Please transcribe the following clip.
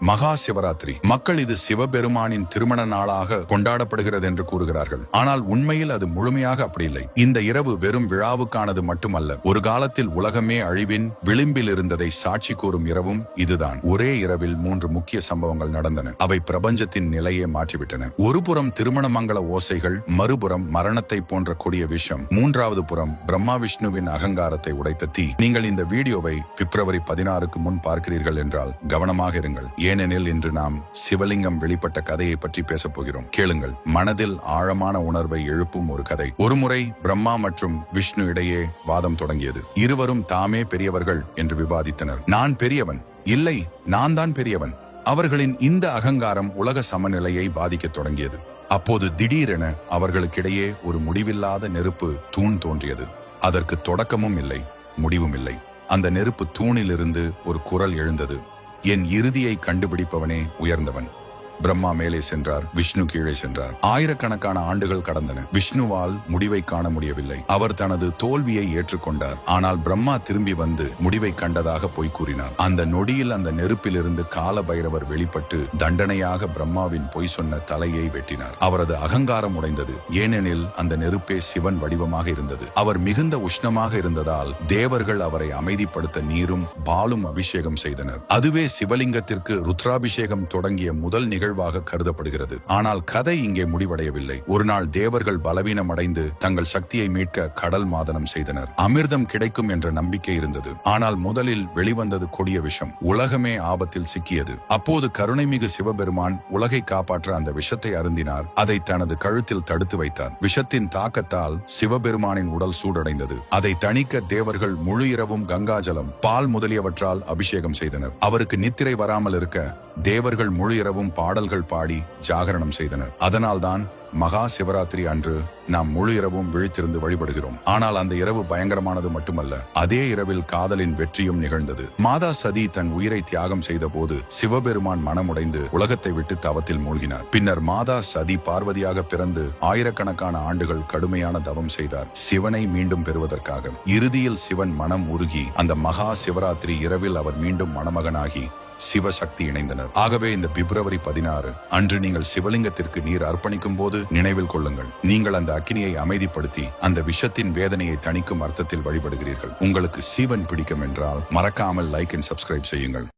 மகா சிவராத்திரி. மக்கள் இது சிவபெருமானின் திருமண நாளாக கொண்டாடப்படுகிறது என்று கூறுகிறார்கள். ஆனால் உண்மையில் அது முழுமையாக அப்படி இல்லை. இந்த இரவு வெறும் விழாவுக்கானது மட்டுமல்ல, ஒரு காலத்தில் உலகமே அழிவின் விளிம்பில் இருந்ததை சாட்சி கூறும் இரவும் இதுதான். ஒரே இரவில் 3 முக்கிய சம்பவங்கள் நடந்தன. அவை பிரபஞ்சத்தின் நிலையை மாற்றிவிட்டன. ஒரு புறம் திருமண மங்கள ஓசைகள், மறுபுறம் மரணத்தை போன்ற கொடிய விஷம், மூன்றாவது புறம் பிரம்மா விஷ்ணுவின் அகங்காரத்தை உடைத்த தீ. நீங்கள் இந்த வீடியோவை பிப்ரவரி 16க்கு முன் பார்க்கிறீர்கள் என்றால் கவனமாக இருங்கள். ஏனெனில் இன்று நாம் சிவலிங்கம் வெளிப்பட்ட கதையை பற்றி பேசப் போகிறோம். கேளுங்கள். மனதில் ஆழமான உணர்வை எழுப்பும் ஒரு கதை. ஒருமுறை பிரம்மா மற்றும் விஷ்ணு இடையே வாதம் தொடங்கியது. இருவரும் தாமே பெரியவர்கள் என்று விவாதித்தனர். நான் பெரியவன், இல்லை நான் தான் பெரியவன். அவர்களின் இந்த அகங்காரம் உலக சமநிலையை பாதிக்க தொடங்கியது. அப்போது திடீரென அவர்களுக்கிடையே ஒரு முடிவில்லாத நெருப்பு தூண் தோன்றியது. அதற்கு தொடக்கமும் இல்லை, முடிவும் இல்லை. அந்த நெருப்பு தூணிலிருந்து ஒரு குரல் எழுந்தது. என் இறுதியை கண்டுபிடிப்பவனே உயர்ந்தவன். பிரம்மா மேலே சென்றார், விஷ்ணு கீழே சென்றார். ஆயிரக்கணக்கான ஆண்டுகள் கடந்தன. விஷ்ணுவால் முடிவை காண முடியவில்லை. அவர் தனது தோல்வியை ஏற்றுக்கொண்டார். ஆனால் பிரம்மா திரும்பி வந்து முடிவை கண்டதாக பொய் கூறினார். அந்த நொடியில் அந்த நெருப்பிலிருந்து கால பைரவர் வெளிப்பட்டு தண்டனையாக பிரம்மாவின் பொய் சொன்ன தலையை வெட்டினார். அவரது அகங்காரம் உடைந்தது. ஏனெனில் அந்த நெருப்பே சிவன் வடிவமாக இருந்தது. அவர் மிகுந்த உஷ்ணமாக இருந்ததால் தேவர்கள் அவரை அமைதிப்படுத்த நீரும் பாலும் அபிஷேகம் செய்தனர். அதுவே சிவலிங்கத்திற்கு ருத்ராபிஷேகம் தொடங்கிய முதல் நிகழ்வாக கருதப்படுகிறது. ஆனால் கதை இங்கே முடிவடையவில்லை. ஒரு நாள் தேவர்கள் பலவீனம் அடைந்து தங்கள் சக்தியை மீட்க கடல் மாதனம் செய்தனர். அமிர்தம் கிடைக்கும் என்ற நம்பிக்கை இருந்தது. ஆனால் முதலில் வெளிவந்தது கொடிய விஷம். உலகமே ஆபத்தில் சிக்கியது. அப்போது கருணைமிகு சிவபெருமான் உலகை காப்பாற்ற அந்த விஷத்தை அருந்தினார். அதை தனது கழுத்தில் தடுத்து வைத்தார். விஷத்தின் தாக்கத்தால் சிவபெருமானின் உடல் சூடடைந்தது. அதை தணிக்க தேவர்கள் முழு இரவும் கங்காஜலம், பால் முதலியவற்றால் அபிஷேகம் செய்தனர். அவருக்கு நித்திரை வராமல் இருக்க தேவர்கள் முழு இரவும் பாடல்கள் பாடி ஜாகரணம் செய்தனர். அதனால்தான் மகா சிவராத்திரி அன்று நாம் முழு இரவும் விழித்திருந்து வழிபடுகிறோம். ஆனால் அந்த இரவு பயங்கரமானது மட்டுமல்ல, அதே இரவில் காதலின் வெற்றியும் நிகழ்ந்தது. மாதா சதி தன் உயிரை தியாகம் செய்த போது சிவபெருமான் மனமுடைந்து உலகத்தை விட்டு தவத்தில் மூழ்கினார். பின்னர் மாதா சதி பார்வதியாக பிறந்து ஆயிரக்கணக்கான ஆண்டுகள் கடுமையான தவம் செய்தார், சிவனை மீண்டும் பெறுவதற்காக. இறுதியில் சிவன் மனம் உருகி அந்த மகா சிவராத்திரி இரவில் அவர் மீண்டும் மணமகனாகி சிவசக்தி இணைந்தனர். ஆகவே இந்த பிப்ரவரி 16 அன்று நீங்கள் சிவலிங்கத்திற்கு நீர் அர்ப்பணிக்கும் போது நினைவில் கொள்ளுங்கள், நீங்கள் அந்த அக்கினியை அமைதிப்படுத்தி அந்த விஷத்தின் வேதனையை தணிக்கும் அர்த்தத்தில் வழிபடுகிறீர்கள். உங்களுக்கு சிவன் பிடிக்கும் என்றால் மறக்காமல் லைக் அண்ட் சப்ஸ்கிரைப் செய்யுங்கள்.